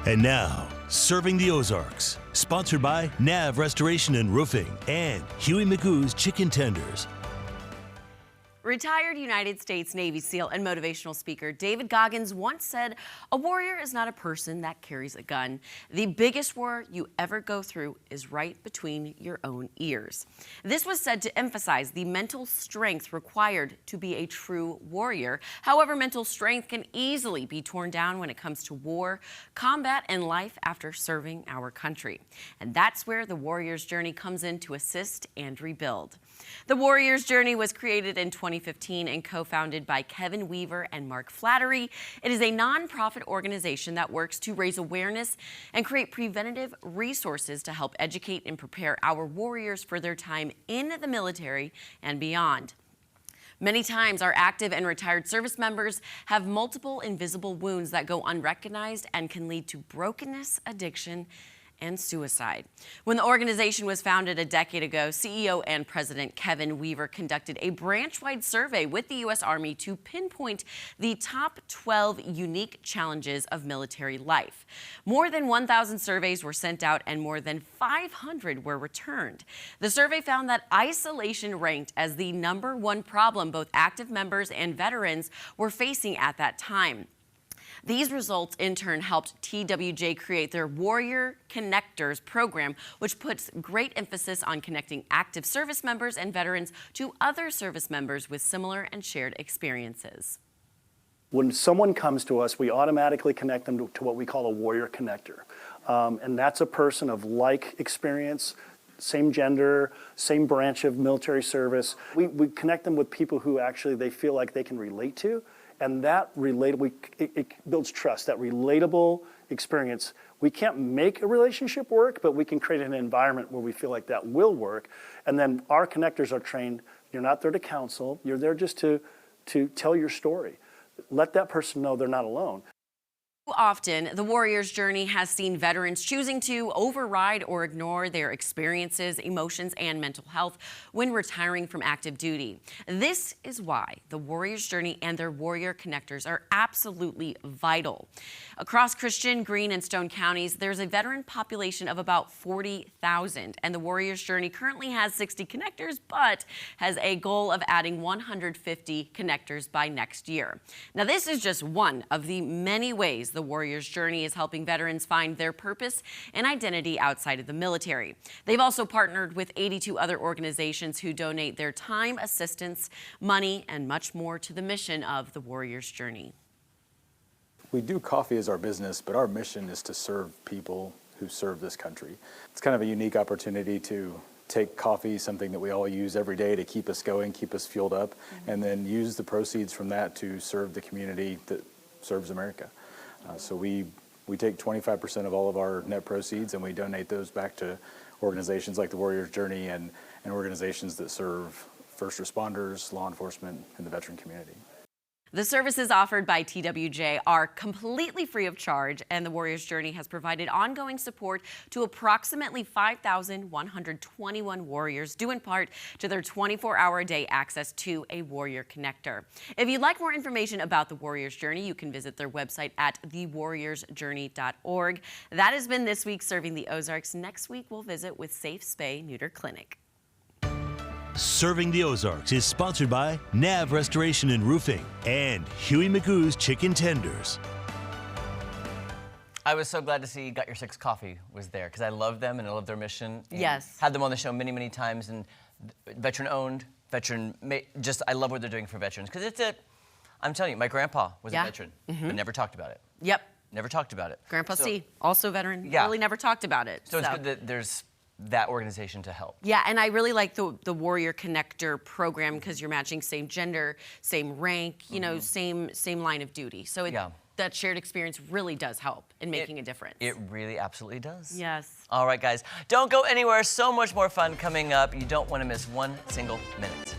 And now, serving the Ozarks, sponsored by Nav Restoration and Roofing and Huey McGoo's Chicken Tenders. Retired United States Navy SEAL and motivational speaker David Goggins once said, "A warrior is not a person that carries a gun. The biggest war you ever go through is right between your own ears." This was said to emphasize the mental strength required to be a true warrior. However, mental strength can easily be torn down when it comes to war, combat, and life after serving our country. And that's where the Warrior's Journey comes in to assist and rebuild. The Warrior's Journey was created in 2015 and co-founded by Kevin Weaver and Mark Flattery. It is a nonprofit organization that works to raise awareness and create preventative resources to help educate and prepare our warriors for their time in the military and beyond. Many times, our active and retired service members have multiple invisible wounds that go unrecognized and can lead to brokenness, addiction, and suicide. When the organization was founded a decade ago, CEO and President Kevin Weaver conducted a branch-wide survey with the U.S. Army to pinpoint the top 12 unique challenges of military life. More than 1,000 surveys were sent out and more than 500 were returned. The survey found that isolation ranked as the #1 problem both active members and veterans were facing at that time. These results, in turn, helped TWJ create their Warrior Connectors program, which puts great emphasis on connecting active service members and veterans to other service members with similar and shared experiences. When someone comes to us, we automatically connect them to what we call a Warrior Connector. And that's a person of like experience, same gender, same branch of military service. We connect them with people who actually they feel like they can relate to. And that it builds trust, that relatable experience. We can't make a relationship work, but we can create an environment where we feel like that will work. And then our connectors are trained. You're not there to counsel. You're there just to tell your story. Let that person know they're not alone. Often, the Warrior's Journey has seen veterans choosing to override or ignore their experiences, emotions, and mental health when retiring from active duty. This is why the Warrior's Journey and their Warrior Connectors are absolutely vital. Across Christian, Greene, and Stone counties, there's a veteran population of about 40,000, and the Warrior's Journey currently has 60 connectors, but has a goal of adding 150 connectors by next year. Now, this is just one of the many ways the Warrior's Journey is helping veterans find their purpose and identity outside of the military. They've also partnered with 82 other organizations who donate their time, assistance, money, and much more to the mission of the Warrior's Journey. We do coffee as our business, but our mission is to serve people who serve this country. It's kind of a unique opportunity to take coffee, something that we all use every day to keep us going, keep us fueled up, and then use the proceeds from that to serve the community that serves America. So we take 25% of all of our net proceeds and we donate those back to organizations like the Warrior's Journey and organizations that serve first responders, law enforcement, and the veteran community. The services offered by TWJ are completely free of charge, and the Warrior's Journey has provided ongoing support to approximately 5,121 warriors, due in part to their 24-hour-a-day access to a Warrior Connector. If you'd like more information about the Warrior's Journey, you can visit their website at thewarriorsjourney.org. That has been this week Serving the Ozarks. Next week, we'll visit with Safe Spay Neuter Clinic. Serving the Ozarks is sponsored by Nav Restoration and Roofing and Huey McGoo's Chicken Tenders. I was so glad to see Got Your Six Coffee was there because I love them and I love their mission. Yes. Had them on the show many, many times, and veteran owned, I love what they're doing for veterans because I'm telling you, my grandpa was a veteran, but never talked about it. Yep. Never talked about it. Grandpa C, also veteran, really never talked about it. So it's good that there's that organization to help. Yeah, and I really like the Warrior Connector program because you're matching same gender, same rank, you know, same line of duty. So that shared experience really does help in making a difference. It really absolutely does. Yes. All right, guys, don't go anywhere. So much more fun coming up. You don't want to miss one single minute.